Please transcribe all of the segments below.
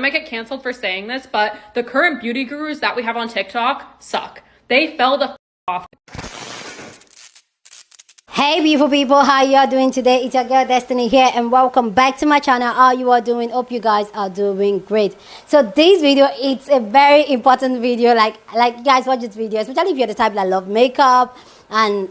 might get canceled for saying this, but the current beauty gurus that we have on TikTok suck. They fell the off. Hey beautiful people, how you all doing today? It's your girl Destiny here and welcome back to my channel. How you are doing? Hope you guys are doing great. So this video, it's a very important video. Like you guys watch this video, especially if you're the type that love makeup and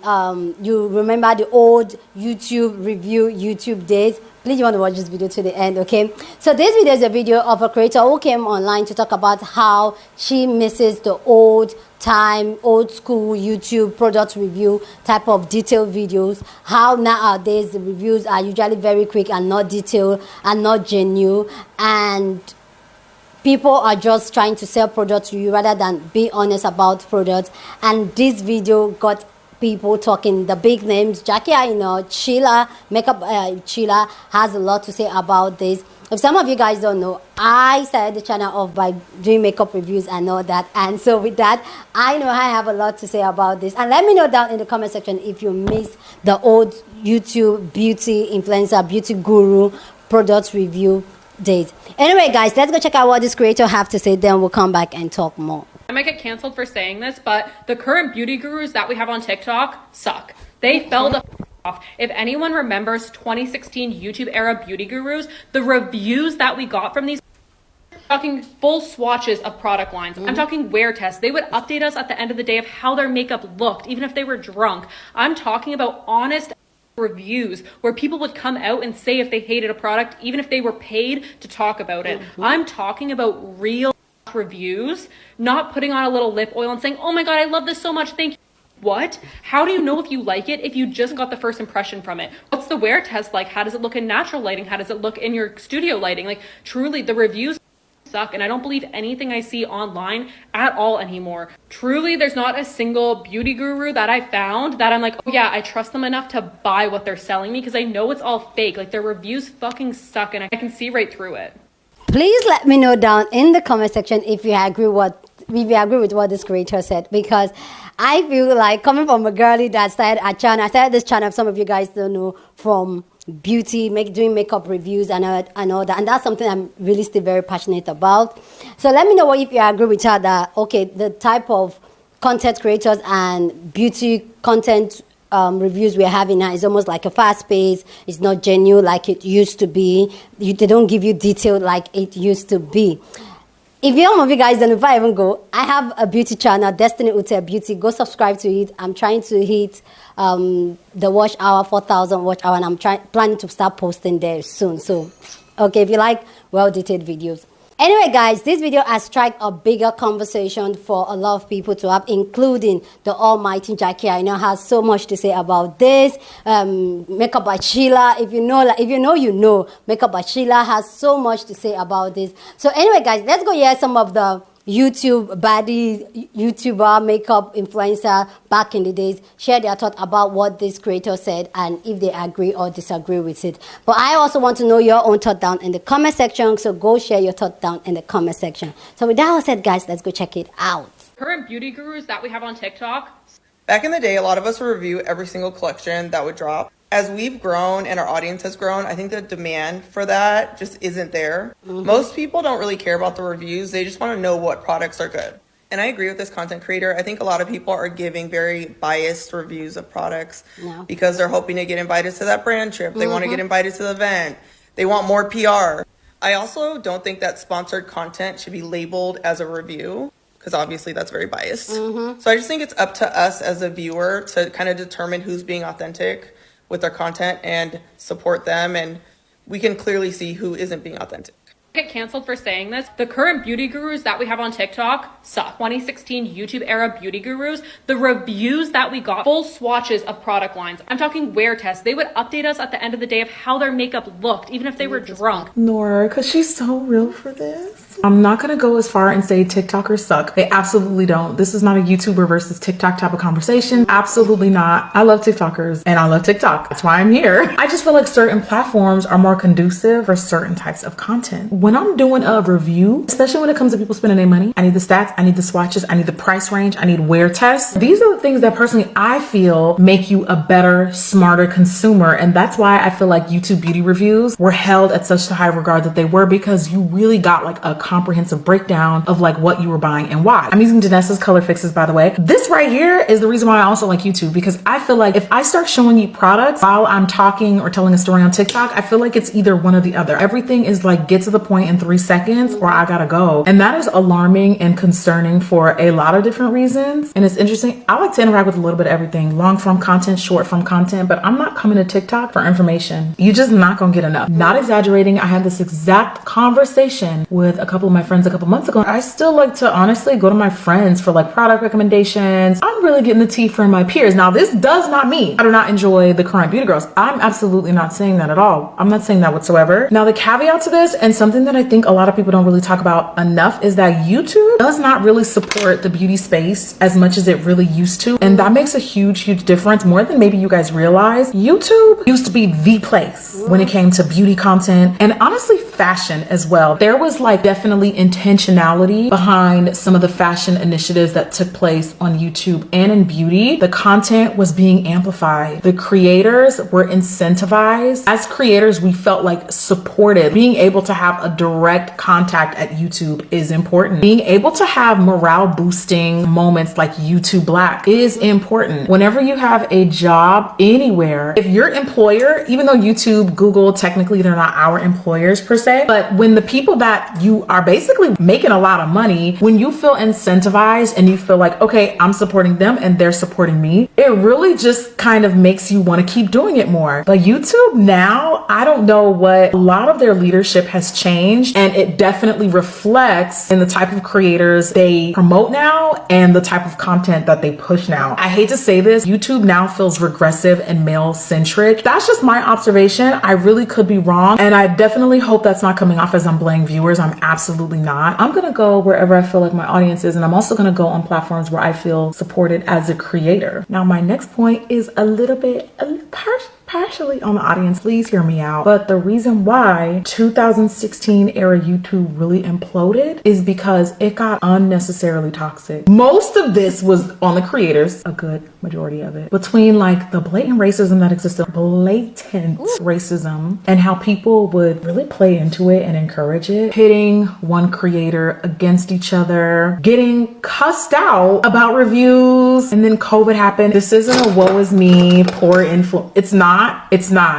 you remember the old YouTube days. Please, you want to watch this video to the end, okay? So this video is a video of a creator who came online to talk about how she misses the old school YouTube product review type of detailed videos. How nowadays the reviews are usually very quick and not detailed and not genuine, and people are just trying to sell products to you rather than be honest about products. And this video got people talking, the big names. Jackie, Sheila, Sheila has a lot to say about this. If some of you guys don't know, I started the channel off by doing makeup reviews and all that. And so with that, I know I have a lot to say about this. And let me know down in the comment section if you miss the old YouTube beauty influencer, beauty guru product review days. Anyway, guys, let's go check out what this creator have to say. Then we'll come back and talk more. I might get canceled for saying this, but the current beauty gurus that we have on TikTok suck. They fell the off. If anyone remembers 2016 YouTube era beauty gurus, the reviews that we got from these, I'm talking full swatches of product lines. I'm talking wear tests. They would update us at the end of the day of how their makeup looked, even if they were drunk. I'm talking about honest reviews where people would come out and say if they hated a product, even if they were paid to talk about it. I'm talking about real reviews, not putting on a little lip oil and saying, oh my god, I love this so much, thank you. What? How do you know if you like it if you just got the first impression from it? What's the wear test like? How does it look in natural lighting? How does it look in your studio lighting? Like, truly, the reviews suck, and I don't believe anything I see online at all anymore. Truly, there's not a single beauty guru that I found that I'm like, oh yeah, I trust them enough to buy what they're selling me, because I know it's all fake. Like, their reviews fucking suck, and I can see right through it. Please let me know down in the comment section if you agree with what this creator said, because I feel like, coming from a girly that started a channel, I started this channel, some of you guys don't know, from beauty, doing makeup reviews and all that, and that's something I'm really still very passionate about. So let me know if you agree with her that, okay, the type of content creators and beauty content reviews we're having now is almost like a fast pace. It's not genuine like it used to be. They don't give you detail like it used to be. If some of you guys don't know, if I even go, I have a beauty channel, Destiny Ute Beauty. Go subscribe to it. I'm trying to hit the watch hour, 4,000 watch hour, and I'm planning to start posting there soon. So, okay, if you like well-detailed videos. Anyway, guys, this video has struck a bigger conversation for a lot of people to have, including the almighty Jackie. I know has so much to say about this. Makeup by Sheila, if you know. Makeup by Sheila has so much to say about this. So anyway, guys, let's go hear some of the YouTuber, makeup influencer back in the days share their thought about what this creator said and if they agree or disagree with it. But I also want to know your own thought down in the comment section, so go share your thought down in the comment section. So with that all said, guys, let's go check it out. Current beauty gurus that we have on TikTok. Back in the day, a lot of us would review every single collection that would drop. As we've grown and our audience has grown, I think the demand for that just isn't there. Most people don't really care about the reviews. They just want to know what products are good. And I agree with this content creator. I think a lot of people are giving very biased reviews of products because they're hoping to get invited to that brand trip. They want to get invited to the event. They want more PR. I also don't think that sponsored content should be labeled as a review, because obviously that's very biased. So I just think it's up to us as a viewer to kind of determine who's being authentic with their content and support them, and we can clearly see who isn't being authentic. Get canceled for saying this. The current beauty gurus that we have on TikTok suck. 2016 YouTube era beauty gurus, the reviews that we got, full swatches of product lines. I'm talking wear tests. They would update us at the end of the day of how their makeup looked, even if they were drunk. Nora, because she's so real for this. I'm not gonna go as far and say TikTokers suck. They absolutely don't. This is not a YouTuber versus TikTok type of conversation. Absolutely not. I love TikTokers and I love TikTok. That's why I'm here. I just feel like certain platforms are more conducive for certain types of content. When I'm doing a review, especially when it comes to people spending their money, I need the stats, I need the swatches, I need the price range, I need wear tests. These are the things that personally I feel make you a better, smarter consumer. And that's why I feel like YouTube beauty reviews were held at such a high regard that they were, because you really got like a comprehensive breakdown of like what you were buying and why. I'm using Janessa's color fixes, by the way. This right here is the reason why I also like YouTube, because I feel like if I start showing you products while I'm talking or telling a story on TikTok, I feel like it's either one or the other. Everything is like get to the point in 3 seconds or I gotta go. And that is alarming and concerning for a lot of different reasons. And it's interesting. I like to interact with a little bit of everything, long form content, short form content, but I'm not coming to TikTok for information. You're just not gonna get enough. Not exaggerating. I had this exact conversation with a couple of my friends a couple months ago. I still like to honestly go to my friends for like product recommendations. I'm really getting the tea from my peers. Now, this does not mean I do not enjoy the current beauty girls. I'm absolutely not saying that at all. I'm not saying that whatsoever. Now, the caveat to this, and something that I think a lot of people don't really talk about enough, is that YouTube does not really support the beauty space as much as it really used to. And that makes a huge, huge difference, more than maybe you guys realize. YouTube used to be the place when it came to beauty content and honestly fashion as well. There was like definitely intentionality behind some of the fashion initiatives that took place on YouTube and in beauty. The content was being amplified. The creators were incentivized. As creators, we felt like supported. Being able to have a direct contact at YouTube is important. Being able to have morale boosting moments like YouTube Black is important. Whenever you have a job anywhere, if your employer, even though YouTube, Google, technically they're not our employers per se, but when the people that you are basically making a lot of money, when you feel incentivized and you feel like, okay, I'm supporting them and they're supporting me, it really just kind of makes you want to keep doing it more. But YouTube now, I don't know what, a lot of their leadership has changed, and it definitely reflects in the type of creators they promote now and the type of content that they push now. I hate to say this, YouTube now feels regressive and male centric. That's just my observation. I really could be wrong, and I definitely hope that's not coming off as I'm blaming viewers. I'm absolutely not. I'm gonna go wherever I feel like my audience is, and I'm also gonna go on platforms where I feel supported as a creator. Now, my next point is a little bit partially on the audience. Please hear me out. But the reason why 2016 era YouTube really imploded is because it got unnecessarily toxic. Most of this was on the creators, a good majority of it, between like the blatant racism that existed, blatant racism, and how people would really play into it and encourage it, pitting one creator against each other, getting cussed out about reviews, and then COVID happened. This isn't a woe is me, poor influence. It's not.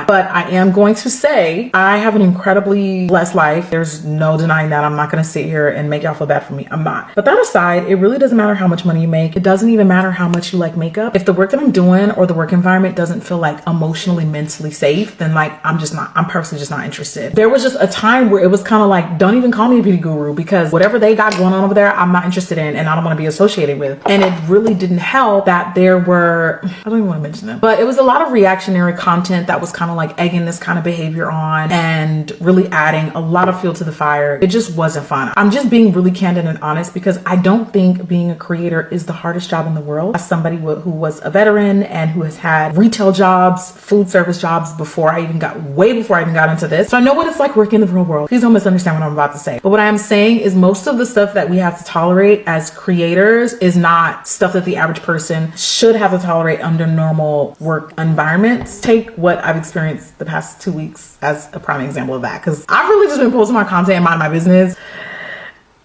But I am going to say I have an incredibly blessed life. There's no denying that. I'm not going to sit here and make y'all feel bad for me. I'm not. But that aside, it really doesn't matter how much money you make. It doesn't even matter how much you like makeup. If the work that I'm doing or the work environment doesn't feel like emotionally, mentally safe, then like I'm personally just not interested. There was just a time where it was kind of like, don't even call me a beauty guru, because whatever they got going on over there, I'm not interested in and I don't want to be associated with. And it really didn't help that there were, I don't even want to mention them, but it was a lot of reactionary content that was kind of like egging this kind of behavior on and really adding a lot of fuel to the fire. It just wasn't fun. I'm just being really candid and honest, because I don't think being a creator is the hardest job in the world. As somebody who was a veteran and who has had retail jobs, food service jobs before I even got into this. So I know what it's like working in the real world. Please don't misunderstand what I'm about to say. But what I am saying is most of the stuff that we have to tolerate as creators is not stuff that the average person should have to tolerate under normal work environments. Take what I've experienced the past 2 weeks as a prime example of that, because I've really just been posting my content and minding my business.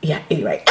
Yeah, anyway.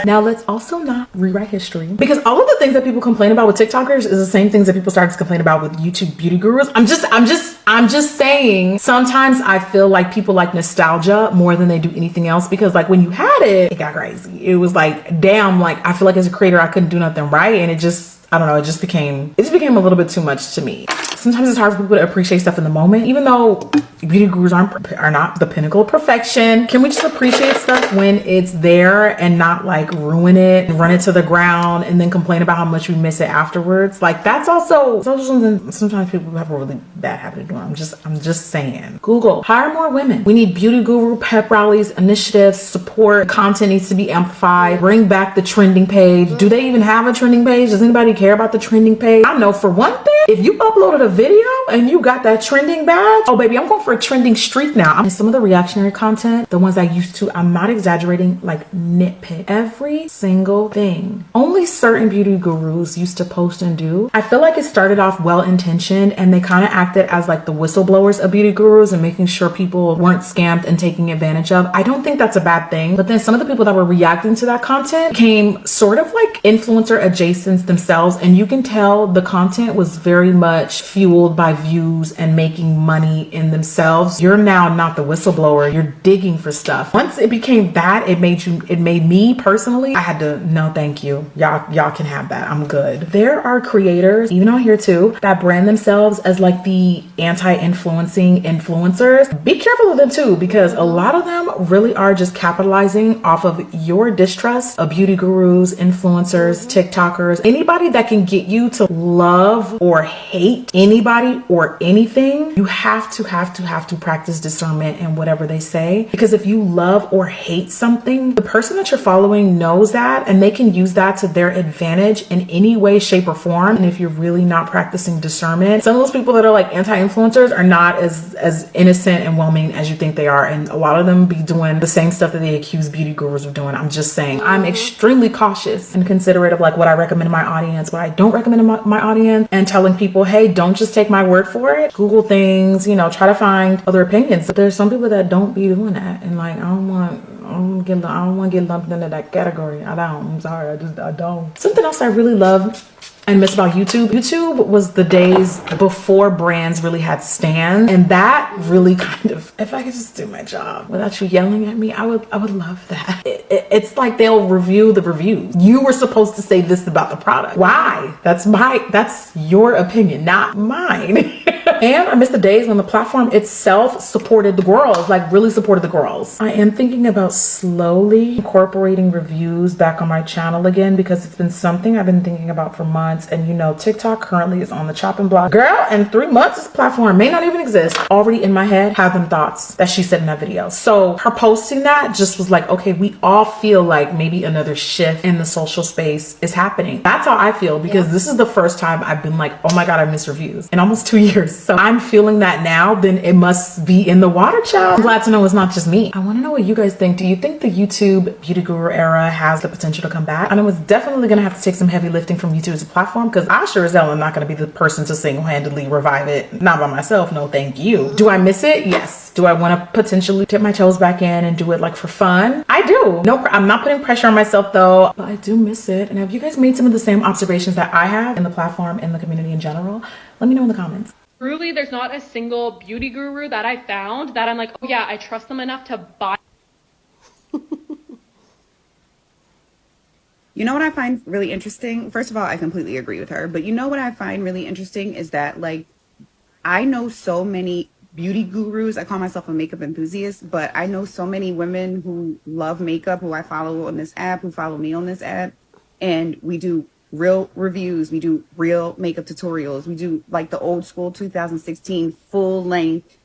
Now let's also not rewrite history, because all of the things that people complain about with TikTokers is the same things that people start to complain about with YouTube beauty gurus. I'm just saying, sometimes I feel like people like nostalgia more than they do anything else, because like when you had it got crazy. It was like, damn, like I feel like as a creator I couldn't do nothing right, and it just, I don't know, it just became a little bit too much to me. Sometimes it's hard for people to appreciate stuff in the moment, even though beauty gurus are not the pinnacle of perfection. Can we just appreciate stuff when it's there and not like ruin it and run it to the ground and then complain about how much we miss it afterwards? Like that's also something sometimes people have a really bad habit of doing. I'm just saying. Google, hire more women. We need beauty guru pep rallies, initiatives, support. Content needs to be amplified. Bring back the trending page. Do they even have a trending page? Does anybody care about the trending page? I know for one thing, if you uploaded a a video and you got that trending badge. Oh baby, I'm going for a trending streak now. And some of the reactionary content, the ones I used to, I'm not exaggerating, like nitpick every single thing. Only certain beauty gurus used to post and do. I feel like it started off well-intentioned and they kind of acted as like the whistleblowers of beauty gurus and making sure people weren't scammed and taking advantage of. I don't think that's a bad thing. But then some of the people that were reacting to that content came sort of like influencer adjacents themselves, and you can tell the content was very much fueled by views and making money in themselves. You're now not the whistleblower, you're digging for stuff. Once it became that, it made me personally, I had to, no thank you, y'all can have that, I'm good. There are creators, even on here too, that brand themselves as like the anti-influencing influencers. Be careful of them too, because a lot of them really are just capitalizing off of your distrust of beauty gurus, influencers, TikTokers, anybody that can get you to love or hate anybody or anything. You have to practice discernment in whatever they say, because if you love or hate something, the person that you're following knows that and they can use that to their advantage in any way, shape, or form. And if you're really not practicing discernment, some of those people that are like anti-influencers are not as innocent and well-meaning as you think they are, and a lot of them be doing the same stuff that they accuse beauty gurus of doing. I'm just saying, I'm extremely cautious and considerate of like what I recommend to my audience, what I don't recommend to my audience, and telling people, hey, don't just take my word for it. Google things, you know, try to find other opinions. But there's some people that don't be doing that, and like I don't want to get lumped into that category. I'm sorry, I don't. Something else I really love and miss about YouTube. YouTube was the days before brands really had stands, and that really kind of, if I could just do my job without you yelling at me, I would love that. It's like they'll review the reviews. You were supposed to say this about the product. Why? That's your opinion, not mine. And I miss the days when the platform itself supported the girls, like really supported the girls. I am thinking about slowly incorporating reviews back on my channel again, because it's been something I've been thinking about for months. And you know, TikTok currently is on the chopping block. Girl, in 3 months, this platform may not even exist. Already in my head have them thoughts that she said in that video. So her posting that just was like, okay, we all feel like maybe another shift in the social space is happening. That's how I feel, because this is the first time I've been like, oh my God, I miss reviews in almost 2 years. So I'm feeling that now, then it must be in the water, child. I'm glad to know it's not just me. I want to know what you guys think. Do you think the YouTube beauty guru era has the potential to come back? I know it's definitely going to have to take some heavy lifting from YouTube as a platform, because I sure as hell am not going to be the person to single-handedly revive it. Not by myself, no thank you. Do I miss it? Yes. Do I want to potentially dip my toes back in and do it like for fun? I do. No, I'm not putting pressure on myself though, but I do miss it. And have you guys made some of the same observations that I have in the platform, in the community in general? Let me know in the comments. Truly, there's not a single beauty guru that I found that I'm like, oh yeah, I trust them enough to buy. You know what I find really interesting? First of all, I completely agree with her. But you know what I find really interesting is that, like, I know so many beauty gurus. I call myself a makeup enthusiast, but I know so many women who love makeup, who I follow on this app, who follow me on this app. And we do real reviews. We do real makeup tutorials. We do like the old school 2016 full length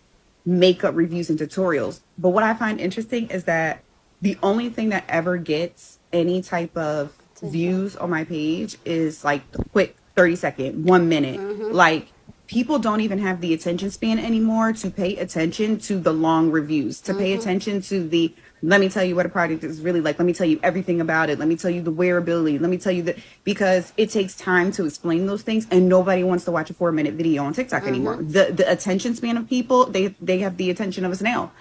makeup reviews and tutorials. But what I find interesting is that the only thing that ever gets any type of views on my page is like the quick 30-second, 1 minute. Like, people don't even have the attention span anymore to pay attention to the long reviews, to pay attention to the, let me tell you what a product is really like. Let me tell you everything about it. Let me tell you the wearability. Let me tell you that, because it takes time to explain those things, and nobody wants to watch a 4-minute video on TikTok anymore. The attention span of people, they have the attention of a snail.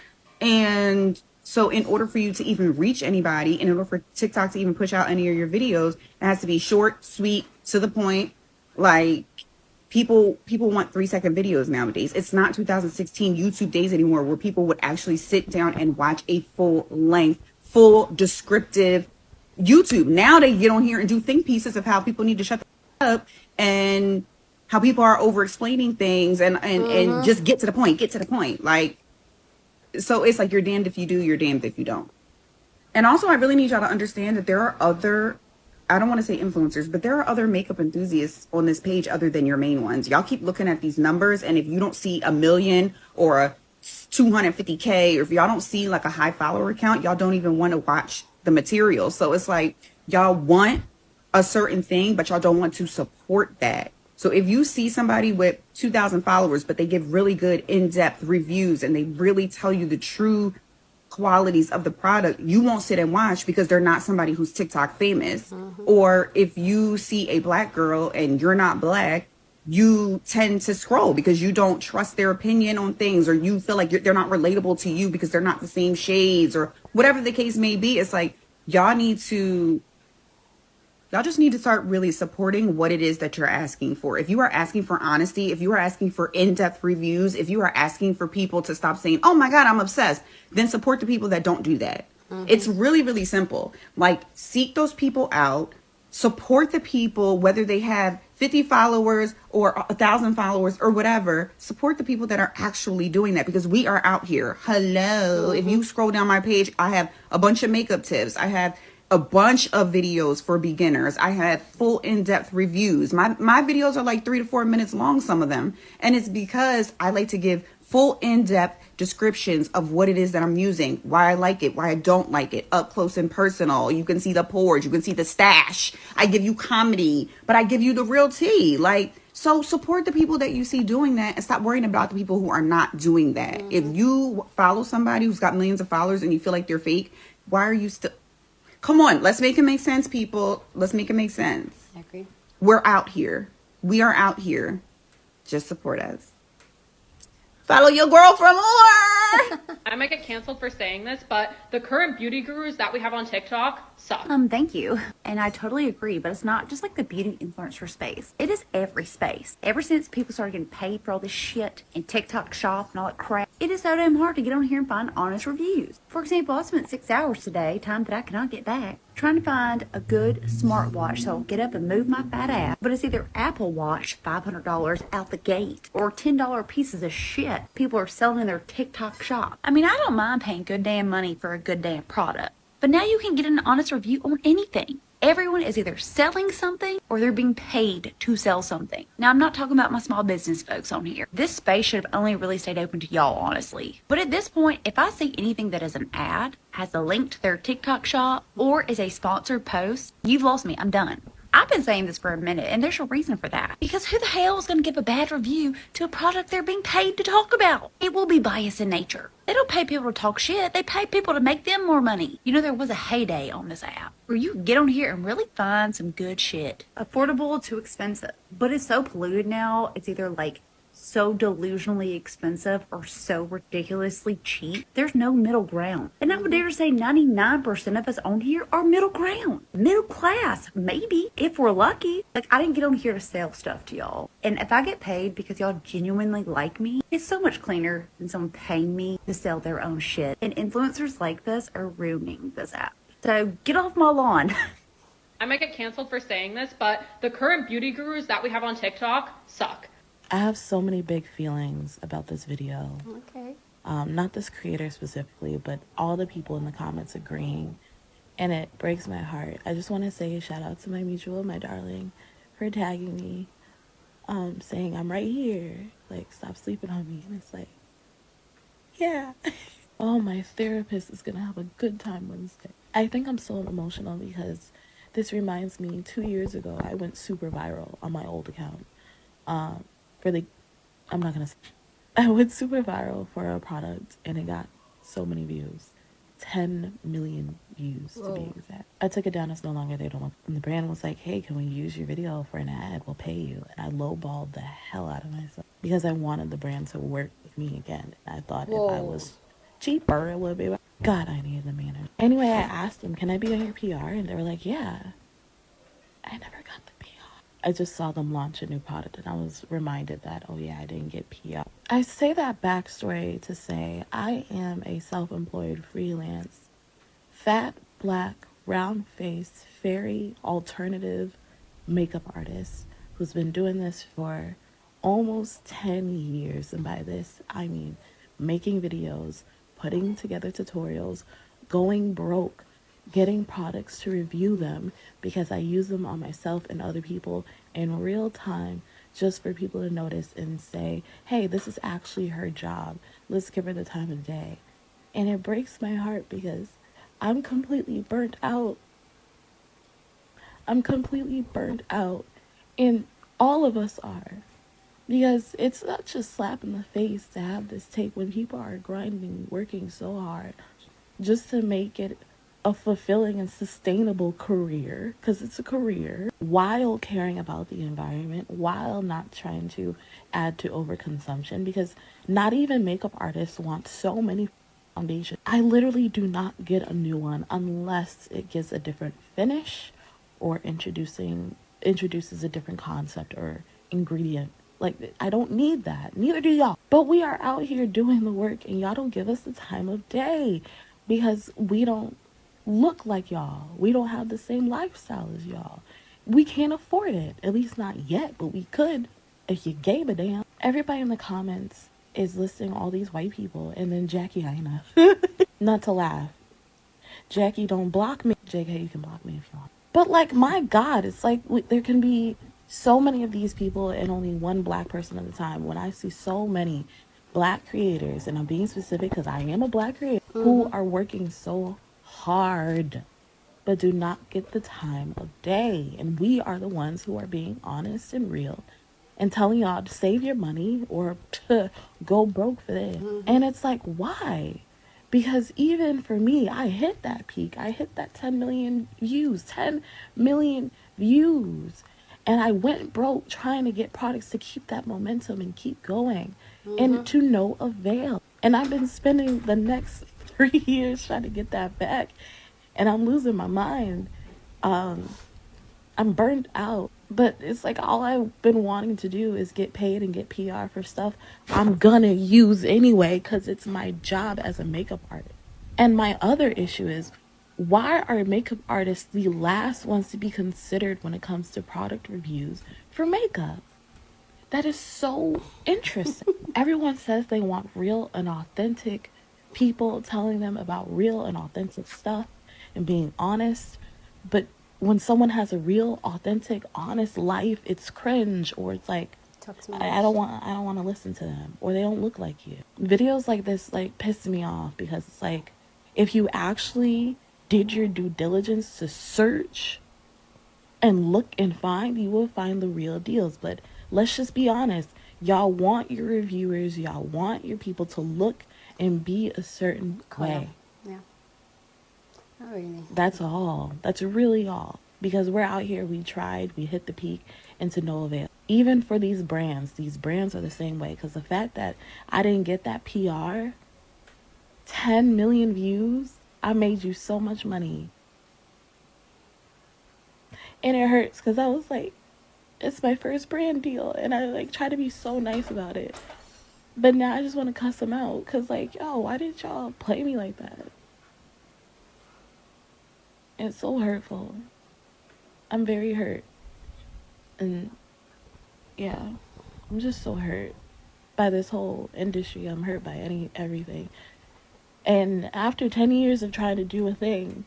And so in order for you to even reach anybody, in order for TikTok to even push out any of your videos, it has to be short, sweet, to the point. Like, people want 3-second videos nowadays. It's not 2016 YouTube days anymore where people would actually sit down and watch a full length, full descriptive YouTube. Now they get on here and do think pieces of how people need to shut the up, and how people are over explaining things, and just get to the point. Like, so it's like, you're damned if you do, you're damned if you don't. And also, I really need y'all to understand that there are other, I don't want to say influencers, but there are other makeup enthusiasts on this page other than your main ones. Y'all keep looking at these numbers, and if you don't see 1 million or a 250K, or if y'all don't see like a high follower count, y'all don't even want to watch the material. So it's like, y'all want a certain thing, but y'all don't want to support that. So if you see somebody with 2,000 followers, but they give really good in-depth reviews and they really tell you the true qualities of the product, you won't sit and watch because they're not somebody who's TikTok famous. Or if you see a black girl and you're not black, you tend to scroll because you don't trust their opinion on things, or you feel like they're not relatable to you because they're not the same shades or whatever the case may be. It's like y'all just need to start really supporting what it is that you're asking for. If you are asking for honesty, if you are asking for in-depth reviews, if you are asking for people to stop saying, oh my God, I'm obsessed, then support the people that don't do that. It's really, really simple. Like, seek those people out, support the people, whether they have 50 followers or 1,000 followers or whatever. Support the people that are actually doing that, because we are out here. Hello. If you scroll down my page, I have a bunch of makeup tips. I have a bunch of videos for beginners. I have full in-depth reviews. My videos are like 3 to 4 minutes long, some of them. And it's because I like to give full in-depth descriptions of what it is that I'm using, why I like it, why I don't like it, up close and personal. You can see the pores, you can see the stash. I give you comedy, but I give you the real tea. Like, so support the people that you see doing that and stop worrying about the people who are not doing that. If you follow somebody who's got millions of followers and you feel like they're fake, why are you still... Come on, let's make it make sense, people. Let's make it make sense. I agree. We're out here. We are out here. Just support us. Follow your girl for more. I might get canceled for saying this, but the current beauty gurus that we have on TikTok suck. Thank you. And I totally agree, but it's not just like the beauty influencer space. It is every space. Ever since people started getting paid for all this shit and TikTok shop and all that crap, it is so damn hard to get on here and find honest reviews. For example, I spent 6 hours today, time that I cannot get back, trying to find a good smartwatch so I'll get up and move my fat ass. But it's either Apple Watch, $500 out the gate, or $10 pieces of shit people are selling in their TikTok shop. I mean, I don't mind paying good damn money for a good damn product, but now you can get an honest review on anything. Everyone is either selling something or they're being paid to sell something. Now, I'm not talking about my small business folks on here. This space should have only really stayed open to y'all, honestly. But at this point, if I see anything that is an ad, has a link to their TikTok shop, or is a sponsored post, you've lost me. I'm done. I've been saying this for a minute, and there's a reason for that. Because who the hell is going to give a bad review to a product they're being paid to talk about? It will be biased in nature. They don't pay people to talk shit. They pay people to make them more money. You know, there was a heyday on this app where you can get on here and really find some good shit. Affordable to expensive. But it's so polluted now, it's either like so delusionally expensive or so ridiculously cheap. There's no middle ground. And I would dare to say 99% of us on here are middle ground. Middle class, maybe, if we're lucky. Like, I didn't get on here to sell stuff to y'all. And if I get paid because y'all genuinely like me, it's so much cleaner than someone paying me to sell their own shit. And influencers like this are ruining this app. So get off my lawn. I might get canceled for saying this, but the current beauty gurus that we have on TikTok suck. I have so many big feelings about this video. Okay. Not this creator specifically, but all the people in the comments agreeing. And it breaks my heart. I just want to say a shout out to my mutual, my darling, for tagging me, saying I'm right here. Like, stop sleeping on me. And it's like, yeah. Oh, my therapist is going to have a good time Wednesday. I think I'm so emotional because this reminds me, 2 years ago, I went super viral on my old account. I went super viral for a product and it got so many views. 10 million views to be exact. I took it down. It's no longer there. And the brand was like, hey, can we use your video for an ad? We'll pay you. And I lowballed the hell out of myself because I wanted the brand to work with me again. And I thought if I was cheaper, it would be. God, I needed the manager. Anyway, I asked them, can I be on your PR? And they were like, yeah. I never got the PR. I just saw them launch a new product and I was reminded that, oh yeah, I didn't get PR. I say that backstory to say I am a self-employed freelance, fat, black, round-faced, fairy, alternative makeup artist who's been doing this for almost 10 years. And by this, I mean making videos, putting together tutorials, going broke, getting products to review them because I use them on myself and other people in real time just for people to notice and say, hey, this is actually her job. Let's give her the time of day. And it breaks my heart because I'm completely burnt out. And All of us are. Because it's such a slap in the face to have this take when people are grinding, working so hard just to make it a fulfilling and sustainable career, because it's a career, while caring about the environment, while not trying to add to overconsumption, because not even makeup artists want so many foundations. I literally do not get a new one unless it gives a different finish or introduces a different concept or ingredient. Like, I don't need that. Neither do y'all. But we are out here doing the work and y'all don't give us the time of day because we don't look like y'all. We don't have the same lifestyle as y'all. We can't afford it. At least not yet, but we could if you gave a damn. Everybody in the comments is listing all these white people, and then Jackie Aina. Not to laugh. Jackie, don't block me. JK, you can block me if you want. But like, my God, it's like there can be so many of these people and only one black person at a time. When I see so many black creators, and I'm being specific because I am a black creator, who are working so hard but do not get the time of day. And we are the ones who are being honest and real and telling y'all to save your money or to go broke for this. And it's like, why? Because even for me, I hit that peak. I hit that 10 million views, 10 million views. And I went broke trying to get products to keep that momentum and keep going, and to no avail. And I've been spending the next 3 years trying to get that back, and I'm losing my mind. I'm burnt out, but it's like all I've been wanting to do is get paid and get PR for stuff I'm gonna use anyway because it's my job as a makeup artist. And my other issue is, why are makeup artists the last ones to be considered when it comes to product reviews for makeup? That is so interesting. Everyone says they want real and authentic people telling them about real and authentic stuff and being honest, but when someone has a real, authentic, honest life, it's cringe, or it's like, I don't want to listen to them, or they don't look like you. Videos like this like piss me off because it's like, if you actually did your due diligence to search and look and find, you will find the real deals. But let's just be honest, y'all want your reviewers, y'all want your people to look and be a certain way. Yeah. Not really. That's all. That's really all. Because we're out here, we tried, we hit the peak, and to no avail. Even for these brands are the same way. Because the fact that I didn't get that PR, 10 million views, I made you so much money. And it hurts because I was like, it's my first brand deal. And I like try to be so nice about it. But now I just want to cuss them out. Because like, yo, why did y'all play me like that? It's so hurtful. I'm very hurt. And yeah, I'm just so hurt by this whole industry. I'm hurt by everything. And after 10 years of trying to do a thing,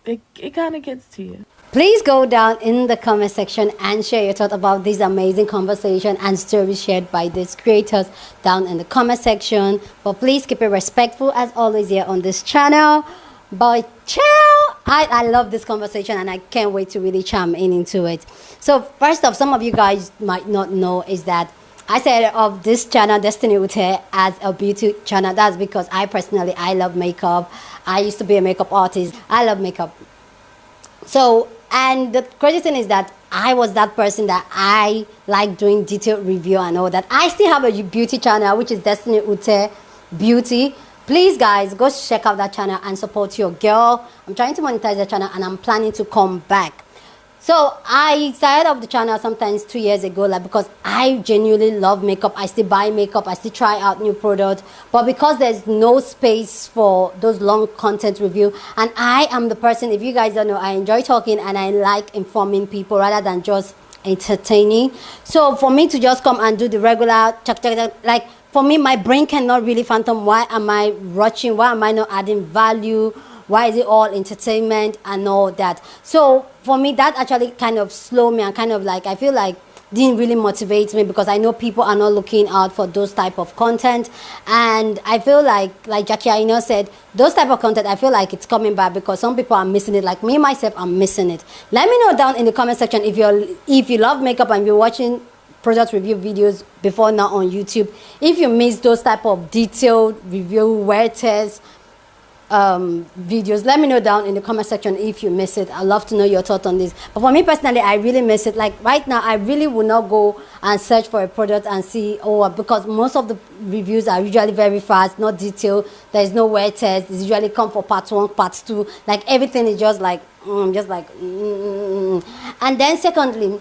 it kind of gets to you. Please go down in the comment section and share your thoughts about this amazing conversation and stories shared by these creators down in the comment section. But please keep it respectful as always here on this channel. But ciao! I love this conversation and I can't wait to really chime into it. So first off, some of you guys might not know is that I set up this channel, Destiny Ute, as a beauty channel. That's because I love makeup. I used to be a makeup artist. I love makeup. So, and the crazy thing is that I was that person that I like doing detailed review and all that. I still have a beauty channel, which is Destiny Ute Beauty. Please, guys, go check out that channel and support your girl. I'm trying to monetize the channel and I'm planning to come back. So I started up the channel sometimes 2 years ago, like because I genuinely love makeup. I still buy makeup. I still try out new products. But because there's no space for those long content review, and I am the person, if you guys don't know, I enjoy talking and I like informing people rather than just entertaining. So for me to just come and do the regular like for me, my brain cannot really fathom why am I rushing? Why am I not adding value? Why is it all entertainment and all that? So for me, that actually kind of slowed me and kind of like, I feel like didn't really motivate me, because I know people are not looking out for those type of content. And I feel like Jackie Aino said, those type of content, I feel like it's coming back because some people are missing it. Like me myself, I'm missing it. Let me know down in the comment section if you love makeup and you're watching product review videos before now on YouTube, if you miss those type of detailed review wear test videos. Let me know down in the comment section if you miss it. I'd love to know your thoughts on this. But for me personally, I really miss it. Like right now, I really will not go and search for a product and see, oh, because most of the reviews are usually very fast, not detailed. There's no wear test. It's usually come for part 1, part 2. Like everything is just like And then secondly,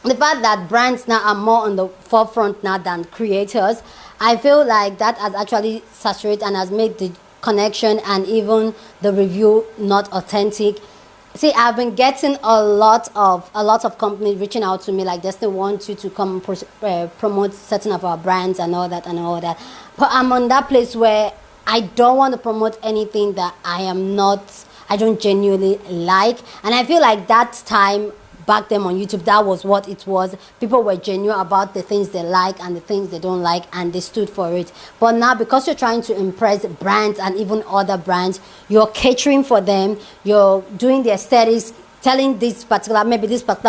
the fact that brands now are more on the forefront now than creators, I feel like that has actually saturated and has made the connection and even the review not authentic. See, I've been getting a lot of companies reaching out to me, like they still want you to come promote certain of our brands and all that. But I'm on that place where I don't want to promote anything that I don't genuinely like. And I feel like that time back then on YouTube, that was what it was. People were genuine about the things they like and the things they don't like, and they stood for it. But now, because you're trying to impress brands and even other brands, you're catering for them, you're doing the aesthetics, telling this particular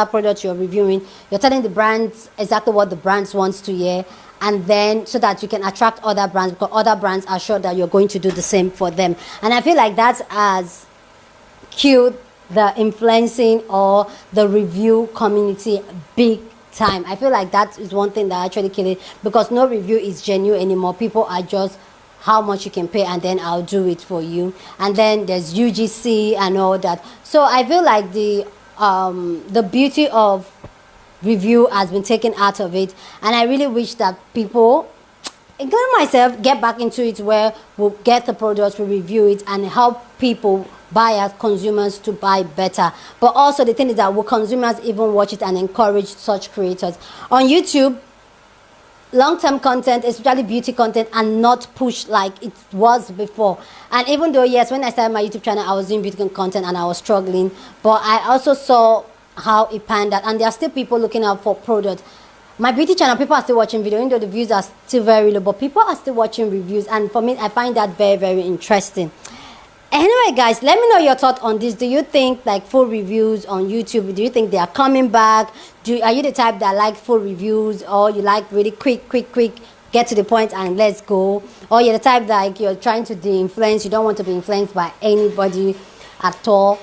product you're reviewing, you're telling the brands exactly what the brands wants to hear, and then so that you can attract other brands, because other brands are sure that you're going to do the same for them. And I feel like that has killed the influencing or the review community big time. I feel like that is one thing that actually killed it, because no review is genuine anymore. People are just how much you can pay and then I'll do it for you. And then there's UGC and all that. So I feel like the beauty of review has been taken out of it, and I really wish that people, including myself, get back into it, where we'll get the products, we review it, and help people, buyers, consumers, to buy better. But also the thing is that will consumers even watch it and encourage such creators? On YouTube, long-term content, especially beauty content, and not push like it was before. And even though, yes, when I started my YouTube channel, I was doing beauty content and I was struggling, but I also saw how it panned out, and there are still people looking out for products. My beauty channel, people are still watching video, even though the views are still very low, but people are still watching reviews, and for me, I find that very, very interesting. Anyway, guys, let me know your thought on this. Do you think like full reviews on YouTube, do you think they are coming back? Are you the type that like full reviews, or you like really quick, get to the point and let's go? Or you're the type that like you're trying to de-influence, you don't want to be influenced by anybody at all?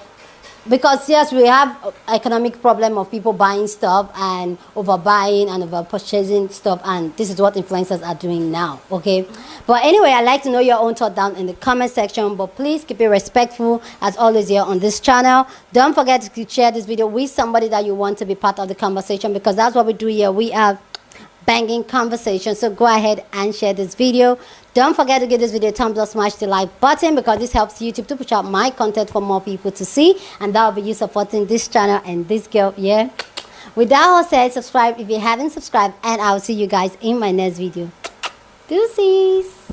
Because yes, we have economic problem of people buying stuff and overbuying and over purchasing stuff, and this is what influencers are doing now, okay? But anyway, I'd like to know your own thought down in the comment section, but please keep it respectful as always here on this channel. Don't forget to share this video with somebody that you want to be part of the conversation, because that's what we do here. We have banging conversation. So go ahead and share this video. Don't forget to give this video a thumbs up, smash the like button, because this helps YouTube to push out my content for more people to see, and that will be you supporting this channel and this girl. Yeah, with that all said, subscribe if you haven't subscribed, and I'll see you guys in my next video. Deuces.